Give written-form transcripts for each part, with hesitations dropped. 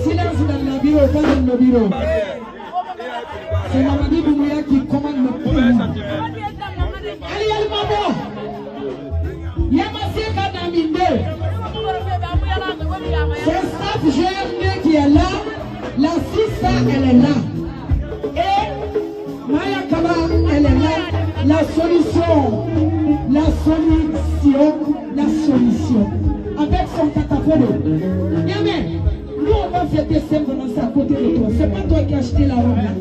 Silence dans le bureau, pas dans le bureau. C'est Mamadi Boumouya qui commande le pays. Ali Al-Mamo, Yamassé Kadaminde, c'est staff GRD qui est là, la Sissa elle est là, et Maya Kaba elle est là, la solution, avec son catapole. Yamé, nous on va fêter simplement ça à côté de toi, c'est pas toi qui as acheté la robe là.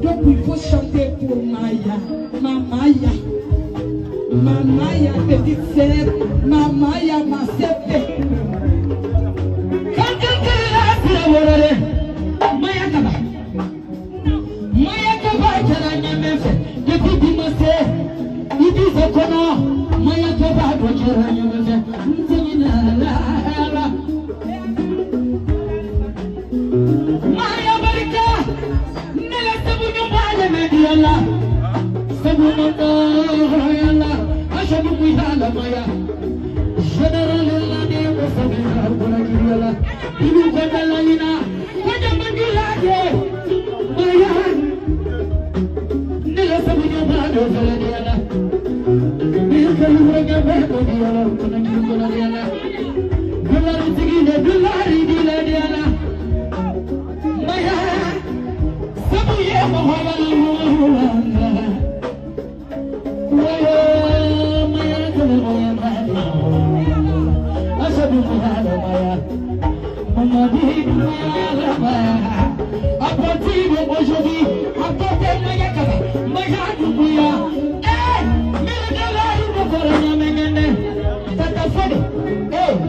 Donc il faut chanter pour Maya, Maya, petite sœur, Maya, ma sœur. Quand quelqu'un a fait la Maya Kaba, depuis dimanche, il dit ce qu'on a, Maya Kaba, Maya Barika, Nela Sabunya Bale Mediala, Sabunya Royala, Ashabu Mihala Maya, General Lani Wasabina Bonagiriala, Ibu Kodalina, Kodamangila, Maya, Nela Sabunya Bale Mediala, Milka Yuranga Mediala, Bonagiriala, Bulari Tigila, Bulari Diladiala. À partir d'aujourd'hui, à côté de Maya Kaba, Maya Doumbouya, mais de là, il faut qu'on ait un mégane. Tata Fode,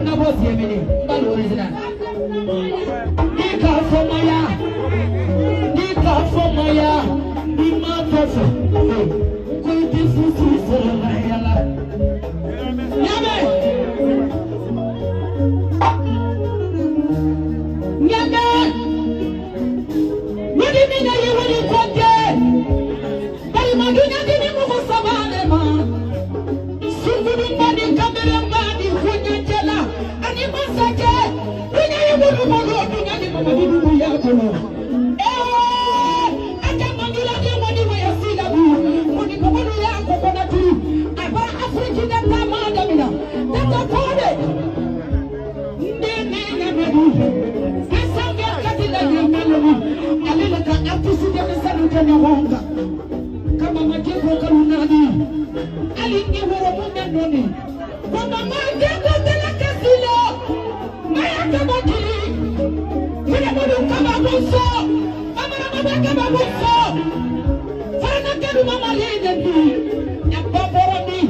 Nabos Yemini, Balo original. Nika Fomaya, Nima Fofa, Kuti Fufu Sorayala. Yame! Medimina yewani kote, bali madunya dini muko sabane ma. Sungudi mani kamera mani kunyetela, ani masake, dunya yewani muko dunya ni mama bibu yakono. Ata mandula ni mani wayasila bu, mani kokono yako kona tu, aba Afriki da kama damina, tata kode. Ndene na medu. Wonga kama majengo kalunani alingewera munenoni kwamba majengo tena kasilo maya kama kili kuna mwana kama muso mama kama muso fana kenu mama lede ni ya babora ni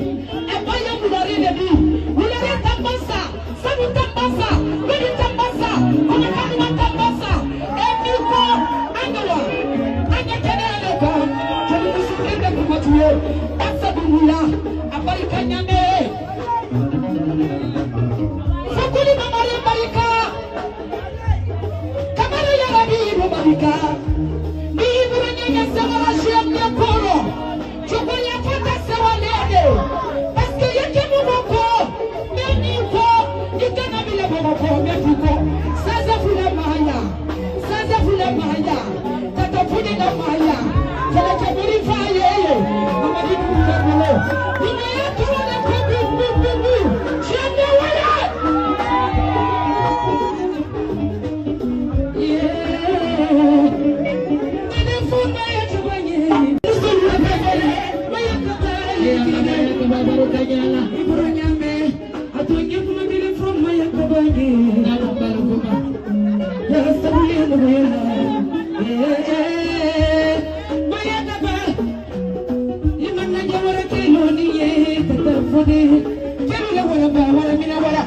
abaya mudarede ni mulare tambasa sabu tambasa bidi tambasa kuna kama tambasa emiko angala Asabuya, Abarikanyane. Fakuli Mamari Barika. Kamara Yarabi Barika. Biburanya Samara Shia Poro. Chokoya Fata Sawalede. Parce que yake mumoko, meniko, ikana bila mumoko, mefuko. Saza fula Maya. Tata fuli na Maya. Tala kaburi faye. kanyala ibranyame atoke kuma bile from my kabagi na balukuma ya sabuye mwana maya kaba imana jawara keloni ye tatafuni kelu la wala ba wala mina wala